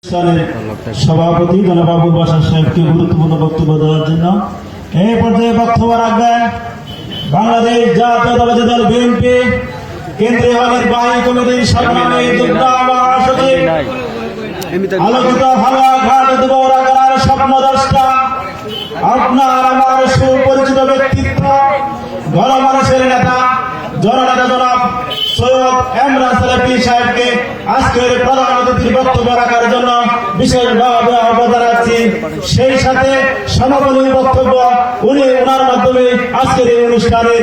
সভাপতি জনবাবু বাসার সাহেবকে গুরুত্বপূর্ণ বক্তব্য দেওয়ার জন্য এই পর্যায়ে বক্তব্য রাখবেন বাংলাদেশ জাতীয়তাবাদী দল বিএনপি কেন্দ্রীয় নির্বাহী কমিটির সংগ্রামী যুগ্ম মহাসচিব আলোচিত হালুয়াঘাট দুবরা করার স্বপ্নদ্রষ্টা আপনার আমার সুপরিচিত ব্যক্তিত্ব গণমানুষের নেতা জননেতা জনাব সৈয়দ এমরান সালেপি সাহেবকে আজকের প্রধান অতিথির বক্তব্য রাখার জন্য বিশেষভাবে আহ্বান জানাচ্ছি। সেই সাথে সমাপনী বক্তব্য ওনার মাধ্যমে আজকের এই অনুষ্ঠানের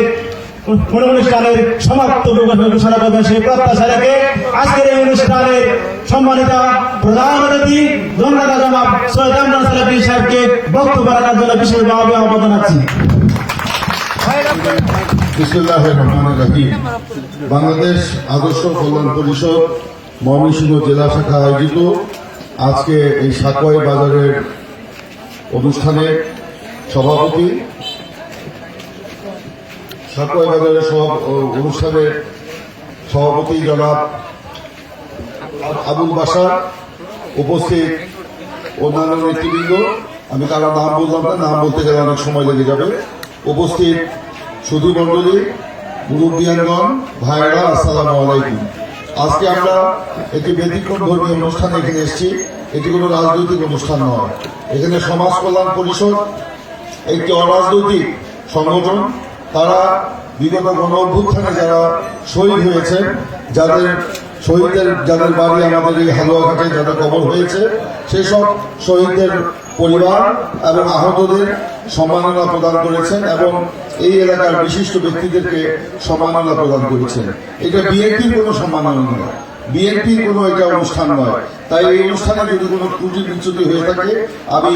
সমাপ্ত ঘোষণা করবেন সেই প্রত্যাশা রেখে আজকের এই অনুষ্ঠানের সম্মানিত প্রধান অতিথি জননেতা জনাব সৈয়দ এমরান সালেপি সাহেবকে বক্তব্য রাখার জন্য বিশেষভাবে আহ্বান জানাচ্ছি। বাংলাদেশ আদর্শ কল্যাণ পরিষদ ময়মনসিংহ জেলা শাখা আয়োজিত আজকে এই সাকোয়াই বাজারের অনুষ্ঠানে সভাপতি সাকোয়াই বাজারের অনুষ্ঠানের সভাপতি জনাব আবুল বাশার, উপস্থিত অন্যান্য নেতৃবৃন্দ, আমি কারো নাম বললাম না, নাম বলতে গেলে অনেক সময় লেগে যাবে। উপস্থিত সুধী মন্ডলী, মুরব্বিয়ানগণ, ভাইরা, আসসালামু আলাইকুম। আজকে আমরা একটি ব্যতিক্রম ধর্মীয় অনুষ্ঠানে এখানে এসেছি। এটি কোনো রাজনৈতিক অনুষ্ঠান নয়। এখানে সমাজ কল্যাণ পরিষদ একটি অরাজনৈতিক সংগঠন। তারা বিগত গণ অভ্যুত্থানে যারা শহীদ হয়েছেন, যাদের বাড়ি আমাদের এই হালুয়াঘাটে যারা কবর হয়েছে, সেই সব শহীদদের পরিবার এবং আহতদের সম্মাননা প্রদান করেছেন এবং এই এলাকার বিশিষ্ট ব্যক্তিদেরকে সম্মাননা প্রদান করেছেন। এটা বিএনপির কোনো সম্মাননা নয়, বিএনপির কোনো এটা অনুষ্ঠান নয়। তাই এই অনুষ্ঠানে যদি কোনো ত্রুটি বিচ্যুতি হয়ে থাকে, আমি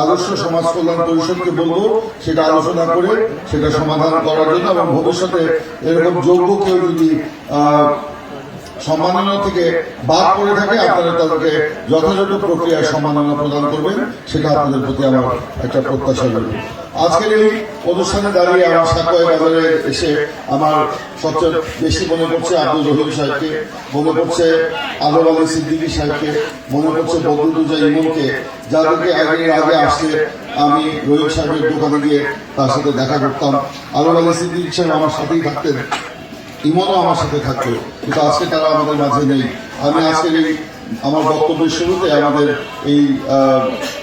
আদর্শ সমাজ কল্যাণ পরিষদকে বলবো সেটা আলোচনা করে সেটা সমাধান করার জন্য, এবং ভবিষ্যতে এরকম যোগ্য কেউ যদি সম্মাননা থেকে বাদ পড়ে থাকে, আপনারা তাদেরকে যথাযথ প্রক্রিয়ায় সম্মাননা প্রদান করবেন, সেটা আপনাদের প্রতি আমার একটা প্রত্যাশা রইল। আজকের এই অনুষ্ঠানে দাঁড়িয়ে আমার সাকোয়াই বাজারে এসে আমার সবচেয়ে বেশি মনে পড়ছে আব্দুল রহিম সাহেবকে, মনে পড়ছে আলম আলী সিদ্দিকী সাহেবকে, মনে পড়ছে বদরুদ্দোজা ইমনকে, যাদেরকে আগে আসলে আমি রহিম সাহেবের দোকানে গিয়ে তার সাথে দেখা করতাম। আলম আলী সিদ্দিকী সাহেব আমার সাথেই থাকতেন, ইমনও আমার সাথে থাকতো, কিন্তু আজকে তারা আমাদের মাঝে নেই। আমি আজকের এই আমার বক্তব্যের শুরুতে আমাদের এই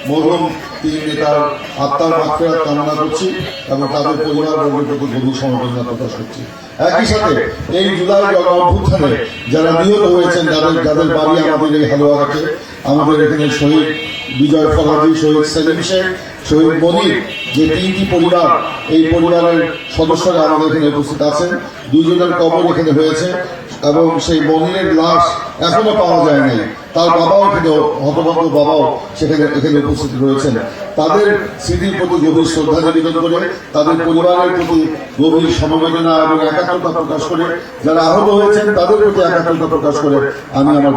মরহুম তিন নেতার আত্মার মাগফিরাত কামনা করছি এবং তাদের পরিবারবর্গের প্রতি গভীর সমবেদনা প্রকাশ করছি। একই সাথে এই জুলাই অভ্যুত্থানে যারা নিহত হয়েছেন, যাদের বাড়ি আমাদের এই হালুয়াঘাটে, আমাদের এখানে শহীদ বিজয় ফরাজি, শহীদ সেলিম শেখ, শহীদ মনির, যে তিনটি পরিবার, এই পরিবারের সদস্যরা আমাদের এখানে উপস্থিত আছেন। দুজনের কবর এখানে হয়েছে এবং সেই মনিরের লাশ এখনো পাওয়া যায় নাই। তার বাবাও এখানে, হতভম্ব বাবাও এখানে উপস্থিত রয়েছেন। তাদের স্মৃতির প্রতি গভীর শ্রদ্ধা নিবেদন করে, তাদের পরিবারের প্রতি গভীর সমবেদনা এবং একাত্মতা প্রকাশ করে, যারা আহত হয়েছেন তাদের প্রতি একাত্মতা প্রকাশ করে আমি আমার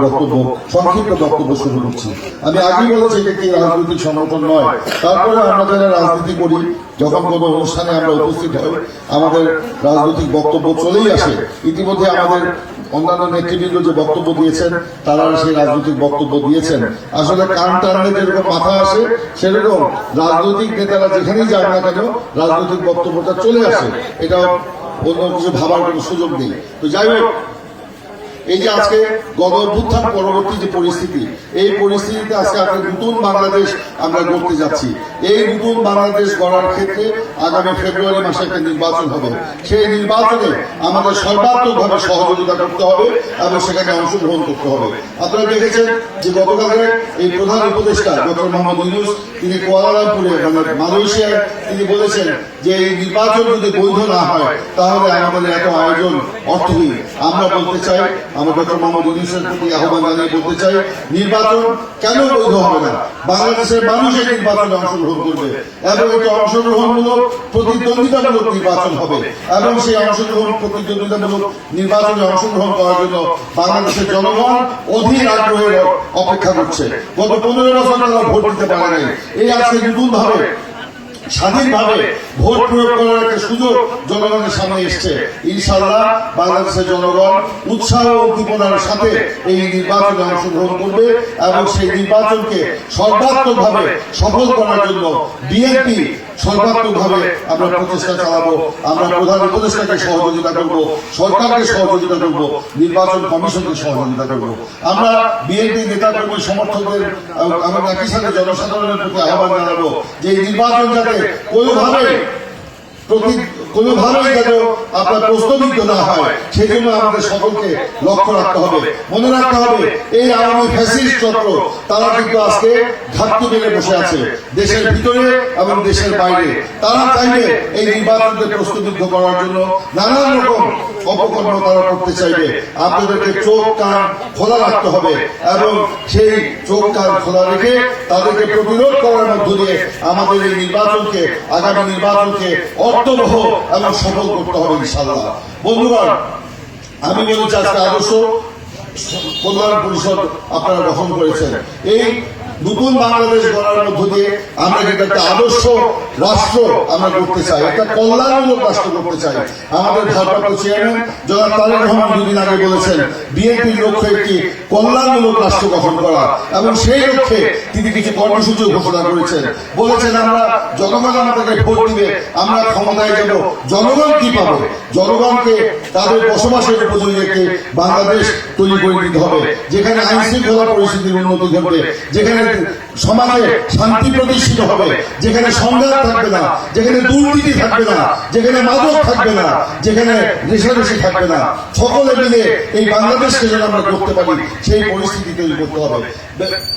সংক্ষিপ্ত বক্তব্য শুরু করছি। আমি আগেই বলেছি এটা একটি রাজনৈতিক সংগঠন নয়, তারপরে আমরা যারা রাজনীতি করি, যখন কোনো অনুষ্ঠানে আমরা উপস্থিত হই, আমাদের রাজনৈতিক বক্তব্য চলেই আসে। ইতিমধ্যে আমাদের অন্যান্য নেতৃবৃন্দ যে বক্তব্য দিয়েছেন, তারা সেই রাজনৈতিক বক্তব্য দিয়েছেন। আসলে কান টানলে যেরকম মাথা আসে, সেরকম রাজনৈতিক নেতারা যেখানেই যান না কেন রাজনৈতিক বক্তব্যটা চলে আসে। এটা অন্য কিছু ভাবার কোনো সুযোগ নেই। তো যাই হোক, এই যে আজকে গণ অভ্যুত্থান পরবর্তী যে পরিস্থিতি, এই পরিস্থিতিতে আজকে আমরা নতুন বাংলাদেশ আমরা গড়তে যাচ্ছি। এই নতুন বাংলাদেশ গড়ার ক্ষেত্রে আগামী ফেব্রুয়ারি মাসে একটা নির্বাচন হবে। সেই নির্বাচনে আমাদের সর্বাত্মকভাবে সহযোগিতা করতে হবে এবং সেখানে অংশগ্রহণ করতে হবে। আপনারা দেখেছেন যে গতকালে এই প্রধান উপদেষ্টা ডক্টর মোহাম্মদ ইউনূস, তিনি কুয়ালালামপুরে মানে মালয়েশিয়ায় তিনি বলেছেন যে এই নির্বাচন যদি বৈধ না হয় তাহলে আমাদের এত আয়োজন অর্থহীন। আমরা বলতে চাই, আমরা ডক্টর মোহাম্মদ ইউনূসের প্রতি আহ্বান জানিয়ে বলতে চাই, নির্বাচন কেন বৈধ হবে না? বাংলাদেশের মানুষ এই নির্বাচনে অংশগ্রহণ করবে এবং এটি অংশগ্রহণমূলক প্রতিদ্বন্দ্বিতামূলক নির্বাচন হবে এবং সেই প্রতিদ্বন্দ্বিতামূলক নির্বাচনে অংশগ্রহণ করার জন্য বাংলাদেশের জনগণ অধীর আগ্রহের অপেক্ষা করছে। গত 15 বছর তারা ভোট দিতে পারে নাই। এই আজকে নতুন ভাবে স্বাধীনভাবে ভোট প্রয়োগ করার একটা সুযোগ জনগণের সামনে এসছে। ইনশাআল্লাহ বাংলাদেশের জনগণ উৎসাহ ও উদ্দীপনার সাথে এই নির্বাচনে অংশগ্রহণ করবে এবং সেই নির্বাচনকে সর্বাত্মকভাবে সফল করার জন্য বিএনপি সর্বাত্মকভাবে আমরা প্রচেষ্টা চালাবো। আমরা প্রধান উপদেষ্টাকে সহযোগিতা করব, সরকারকে সহযোগিতা করব, নির্বাচন কমিশনকে সহযোগিতা করব। আমরা বিএনপি নেতাকর্মী সমর্থকদের আমরা একই সাথে জনসাধারণের প্রতি আহ্বান জানাবো যে এই নির্বাচন যাতে কোনোভাবেই যেন আপনার প্রশ্নবিদ্ধ না হয়, সেই জন্য আমাদের সকলকে লক্ষ্য রাখতে হবে, মনে রাখতে হবে এই আওয়ামী ফ্যাসিস্ট চক্র তারা কিন্তু আজকে ঘাটতি মেরে বসে আছে দেশের ভিতরে এবং দেশের বাইরে। তারা চাইবে এই নির্বাচনকে প্রশ্নবিদ্ধ করার জন্য নানান রকম অপকর্ম তারা করতে চাইবে। আপনাদেরকে চোখ কান খোলা রাখতে হবে এবং সেই চোখ কান খোলা রেখে তাদেরকে প্রতিরোধ করার মধ্য দিয়ে আমাদের এই নির্বাচনকে, আগামী নির্বাচনকে অর্থবহ এবং সফল করতে হবে ইনশাআল্লাহ। বন্ধুগণ, আমি বলেছি আজকে আদর্শ কল্যাণ পরিষদ আপনারা গঠন করেছেন। এই নতুন বাংলাদেশ গড়ার মধ্য দিয়ে আমরা কিন্তু একটা আদর্শ রাষ্ট্র আমরা করতে চাই, একটা কল্যাণমূলক রাষ্ট্র করতে চাই। আমাদের ভারপ্রাপ্ত চেয়ারম্যান জনাব তারেক রহমান দুদিন আগে বলেছেন বিএনপির লক্ষ্য একটি কল্যাণমূলক রাষ্ট্র গঠন করা এবং সেই লক্ষ্যে তিনি কিছু কর্মসূচি ঘোষণা করেছেন। বলেছেন আমরা জনগণ আমাদেরকে ভোট দিবে, আমরা ক্ষমতায় যাব, জনগণ কি পাবে? জনগণকে তাদের বসবাসের উপযোগী একটি বাংলাদেশ তৈরি করে দিতে হবে, যেখানে আইন শৃঙ্খলা পরিস্থিতির উন্নতি ঘটবে, যেখানে সমাজে শান্তি প্রতিষ্ঠিত হবে, যেখানে সংঘাত থাকবে না, যেখানে দুর্নীতি থাকবে না, যেখানে মাদক থাকবে না, যেখানে রেশারেশি থাকবে না। সকলে মিলে এই বাংলাদেশকে যেন আমরা করতে পারি সেই পরিস্থিতি তৈরি করতে হবে।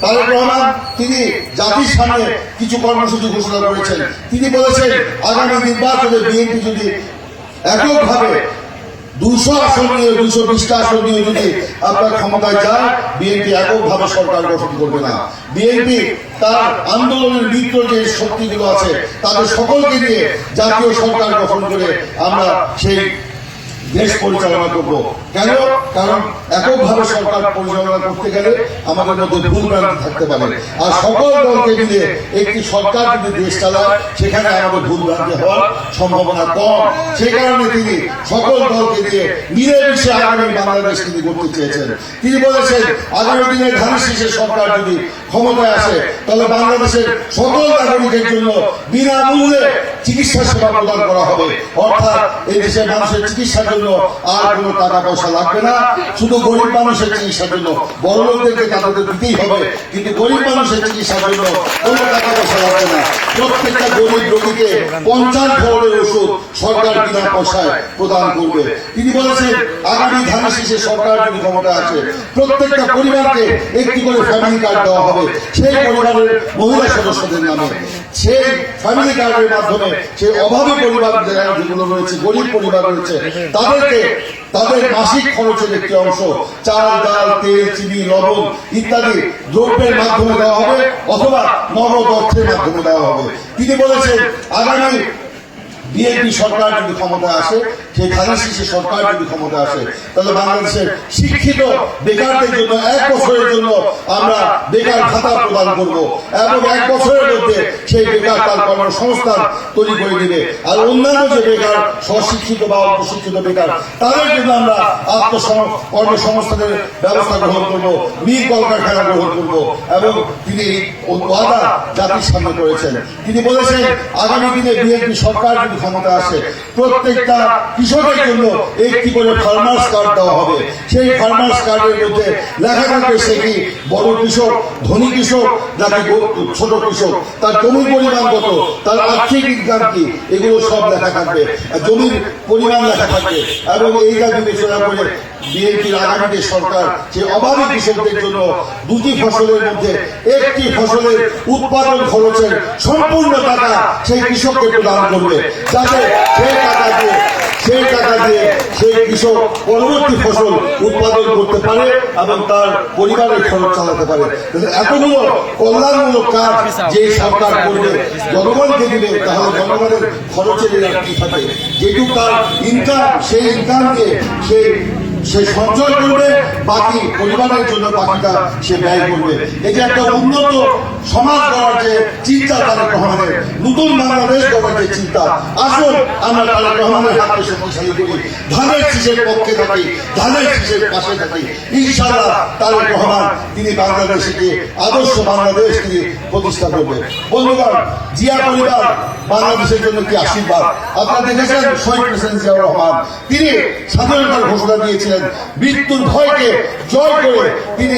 তারেক রহমান তিনি জাতির সামনে কিছু কর্মসূচি ঘোষণা করেছেন। তিনি বলেছেন আগামী নির্বাচনে বিএনপি যদি এককভাবে 200 আসন নিয়ে 220টা আসন নিয়ে যদি আপনার ক্ষমতায় যায়, বিএনপি এককভাবে সরকার গঠন করবে না। বিএনপি তার আন্দোলনের মিত্র যে শক্তিগুলো আছে তাদের সকলকে নিয়ে জাতীয় সরকার গঠন করে আমরা সেই দেশ পরিচালনা করবো। কেন? কারণ এককভাবে সরকার পরিচালনা করতে গেলে আমাদের মধ্যে ভুল ভ্রান্তি থাকতে পারে, আর সকল দলকে মিলে একটি সরকার যদি দেশ চালায় সেখানে আমাদের ভুল ভ্রান্তি হওয়ার সম্ভাবনা কম। সেই কারণে তিনি সকল দলকে নিয়ে মিলেমিশে আগামী বাংলাদেশ তিনি করতে চেয়েছেন। তিনি বলেছেন আগামী দিনে ধানের শীষের সরকার যদি ক্ষমতায় আসে তাহলে বাংলাদেশের সকল নাগরিকের জন্য বিনামূল্যে চিকিৎসা সেবা প্রদান করা হবে। অর্থাৎ এই দেশের মানুষের চিকিৎসার জন্য আর কোনো টাকা পয়সা লাগবে না। শুধু গরিব মানুষের চিকিৎসার জন্য বড় লোকদেরকে তাদের দিতেই হবে, কিন্তু গরিব মানুষের চিকিৎসার জন্য কোনো টাকা পয়সা লাগবে না। প্রত্যেকটা গরিব রোগীকে 50 ধরনের ওষুধ সরকার বিনা পয়সায় প্রদান করবে। তিনি বলেছেন আগামী ধানের শীষের সরকার যদি ক্ষমতা আছে প্রত্যেকটা পরিবারকে একটি করে ফ্যামিলি কার্ড দেওয়া হবে সেই পরিবারের মহিলা সদস্যদের নামে। সেই ফ্যামিলি কার্ডের মাধ্যমে সেই অভাবী পরিবার যেগুলো রয়েছে, গরিব পরিবার রয়েছে, তাদেরকে তাদের মাসিক খরচের একটি অংশ চাল, ডাল, তেল, চিনি, লবণ ইত্যাদি দ্রব্যের মাধ্যমে দেওয়া হবে অথবা নগদ অর্থের মাধ্যমে দেওয়া হবে। তিনি বলেছেন আগামী বিএনপি সরকার যদি ক্ষমতায় আসে, সেই ধানের শীষের সরকার যদি ক্ষমতায় আসে তাহলে বাংলাদেশের শিক্ষিত বেকারদের জন্য 1 বছরের জন্য আমরা বেকার ভাতা প্রদান করব এবং 1 বছরের মধ্যে সেই বেকার তার কর্মসংস্থান তৈরি করে দিবে। আর অন্যান্য যে বেকার স্বশিক্ষিত বা অপ্রশিক্ষিত বেকার তাদের জন্য আমরা কর্মসংস্থানের ব্যবস্থা গ্রহণ করব, মিল কলকারখানা গ্রহণ করব। এবং তিনি ওয়াদা জাতির সামনে করেছেন। তিনি বলেছেন আগামী দিনে বিএনপি সরকার যদি ক্ষমতা আসে প্রত্যেকটা কৃষকের জন্য একটি করে ফার্মার্স কার্ড দেওয়া হবে। সেই ফার্মার্স কার্ডের মধ্যে লেখা থাকবে সে কি বড় কৃষক, ধনী কৃষক নাকি ছোট কৃষক, তার জমির পরিমাণ কত, তার আর্থিক ইনকাম কি, এগুলো সব লেখা থাকবে, জমির পরিমাণ লেখা থাকবে। এবং এইটা বিবেচনা করে বিএনপির আগামী সরকার যে অভাবী কৃষকদের জন্য 2টি ফসলের মধ্যে একটি ফসলের উৎপাদন খরচের সম্পূর্ণ টাকা সেই কৃষককে প্রদান করবে, যাতে সেই টাকা দিয়ে সেই কৃষক পরবর্তী ফসল উৎপাদন করতে পারে এবং তার পরিবারের খরচ চালাতে পারে। এতগুলো কল্যাণমূলক কাজ যে সরকার করবে, জনগণকে দিবে, তাহলে জনগণের খরচের কি থাকে? যেহেতু তার ইনকাম, সেই ইনকামকে সেই সে সঞ্চয় করবে, বাকি পরিবারের জন্য বাকিটা সে ব্যয় করবে। এই যে একটা উন্নত সমাজ গড়ার যে চিন্তা তারেক রহমানের, নতুন বাংলাদেশ গড়ার যে চিন্তা, আসুন আমরা তারেক রহমানের হাতকে শক্তিশালী করি, ধানের শীষের পক্ষে থাকি, ধানের শীষের পাশে থাকি। ইনশাআল্লাহ তারেক রহমান তিনি বাংলাদেশকে আদর্শ বাংলাদেশ তিনি প্রতিষ্ঠা করবে। বন্ধুগণ, জিয়া পরিবার বাংলাদেশের জন্য কি আশীর্বাদ। আপনারা দেখেছেন শহীদ প্রেসিডেন্ট জিয়াউর রহমান তিনি স্বাধীনতার ঘোষণা দিয়েছিলেন, মৃত্যুর ভয়কে জয় করে তিনি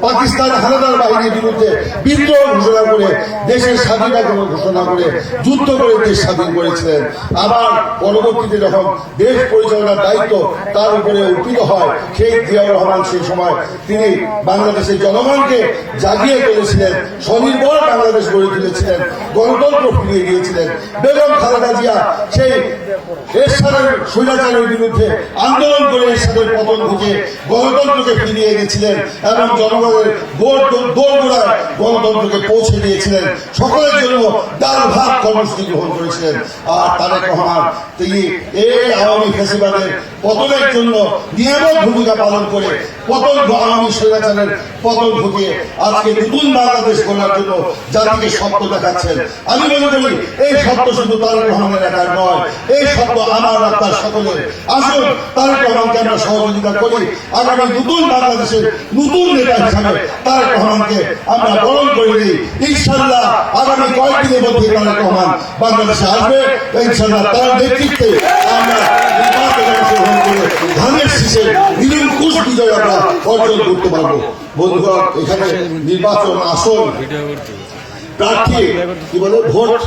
পাকিস্তান হানাদার বাহিনীর বিরুদ্ধে বিদ্রোহ ঘোষণা করে দেশের স্বাধীনতা ঘোষণা করে যুদ্ধ করে দেশ স্বাধীন করেছিলেন। আবার পরবর্তীতে যখন দেশ পরিচালনার দায়িত্ব তার উপরে অর্পিত হয়, সেই জিয়াউর রহমান সেই সময় তিনি বাংলাদেশের জনগণকে জাগিয়ে তুলেছিলেন, স্বনির্ভর বাংলাদেশ গড়ে তুলেছিলেন, গণতন্ত্র ফিরিয়ে দিয়েছিলেন। বেগম খালেদা জিয়া সেই এরশাদের স্বৈরাচারের বিরুদ্ধে আন্দোলন করে এরশাদের পতন ঘটে গণতন্ত্রকে ফিরিয়ে এনেছিলেন এবং জনগণের দোরগোড়ায় গণতন্ত্রকে পৌঁছে দিয়েছিলেন। সকলের জন্য ডাল ভাত কর্মসূচি গ্রহণ করেছিলেন। আর তারেক রহমান তিনি এই আওয়ামী ফ্যাসিবাদের পতনের জন্য নিয়ামক ভূমিকা পালন করে আওয়ামী স্বৈরাচারের পতন ঘটিয়ে আজকে নতুন বাংলাদেশ গড়ার জন্য জাতিকে স্বপ্ন দেখাচ্ছেন। আমি মনে করি এই স্বপ্ন শুধু তারেক রহমানের একার নয়, এই স্বপ্ন আমার আপনার সকলের। আসুন তারেক রহমানকে আমরা সহযোগিতা করি, আগামী নতুন বাংলাদেশের নতুন নেতা হিসাবে তারেক রহমানকে আমরা বরণ করে দিই। ইনশাআল্লাহ আগামী কয়েকদিনের মধ্যে তারেক রহমান বাংলাদেশে আসবে। ইনশাআল্লাহ তার নেতৃত্বে আমরা ধানের শীষের নিরঙ্কুশ বিজয় আমরা অর্জন করতে পারবো। বন্ধুগণ, এখানে নির্বাচন আসন প্রার্থী কি বলে ভোট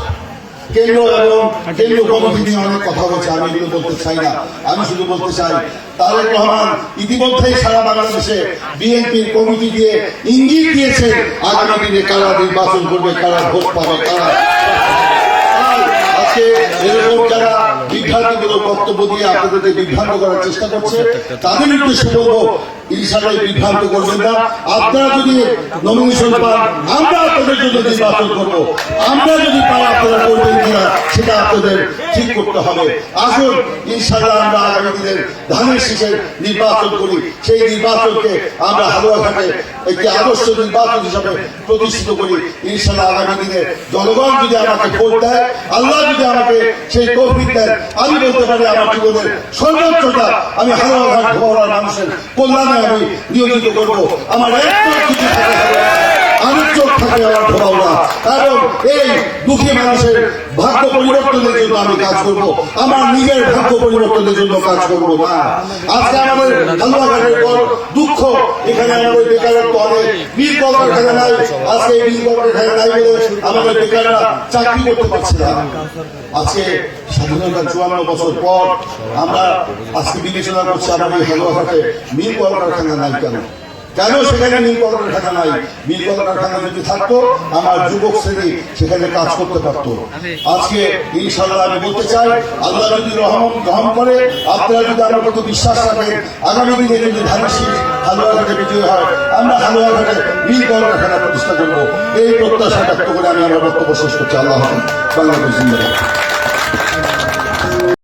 কেন্দ্র এবং কেন্দ্রীয় কমিটি নিয়ে অনেক কথা হয়েছে, আমি এগুলো বলতে চাই না। আমি শুধু বলতে চাই তারেক রহমান ইতিমধ্যেই সারা বাংলাদেশে বিএনপির কমিটি দিয়ে ইঙ্গিত দিয়েছে আগামী দিনে কারা নির্বাচন করবে, কারা ভোট পাবে, কারা। আজকে এরকম যারা বিভ্রান্তিমূলক বক্তব্য দিয়ে আপনাদেরকে বিভ্রান্ত করার চেষ্টা করছে, তাদের উদ্দেশ্যে বলবো ইনশাআল্লাহ বিভ্রান্ত করবেন না। আপনারা যদি নমিনেশন পান, আমরা আপনাদের জন্য নির্বাচন করবো। আমরা যদি পাই, আপনারা করবেন কিনা সেটা আপনাদের ঠিক করতে হবে। আসুন ইনশাআল্লাহ আমরা আগামী দিনের ধানের শীষের নির্বাচন করি, সেই নির্বাচনকে আমরা হালুয়াঘাটে একটি আদর্শ নির্বাচন হিসাবে প্রতিষ্ঠিত করি। ইনশাআল্লাহ আগামী দিনে জনগণ যদি আমাকে ভোট দেয়, আল্লাহ যদি আমাকে সেই তৌফিক দেন, আমি বলতে পারি আমার জীবনের সর্বোচ্চটা আমি হালুয়াঘাট ভোলার মানুষের কল্যাণে আমি নিয়োজিত করবো। আমার একটা কিছু আরেক চোখ থাকে আমার ধরাও না, এবং এই দুঃখী মানুষের ভাগ্য পরিবর্তনের জন্য আমি কাজ করব, আমার নিজের ভাগ্য পরিবর্তনের জন্য কাজ করব না। আজকে আমাদের হালুয়াঘাটের বড় দুঃখ, এখানে আমাদের বেকারত্ব অনেক, মিল কলকারখানা নাই। আজকে এই মিল কলকারখানা নাই বলে আমাদের বেকাররা চাকরি করতে পারছে না। আজকে স্বাধীনতার 54 বছর পর আমরা আজকে বিবেচনা করছি আমাদের হালুয়াঘাটে মিল কলকারখানা নাই কেন। কেন সেখানে মিল কলকারখানা নাই? মিল কলকারখানা যদি থাকতো আমার যুবক শ্রেণী সেখানে কাজ করতে পারতো। আজকে ইনশাআল্লাহ আমি বলতে চাই, আল্লাহ যদি রহম করে, আপনারা যদি আমার প্রতি বিশ্বাস রাখেন, আগামী দিনে যদি ধানের শীষ হালুয়াঘাটে বিজয় হয়, আমরা হালুয়াঘাটে মিল কলকারখানা প্রতিষ্ঠা করবো। এই প্রত্যাশা ব্যক্ত করে আমি আমার বক্তব্য শেষ করছি। আল্লাহ হাফেজ। বাংলাদেশ জিন্দাবাদ।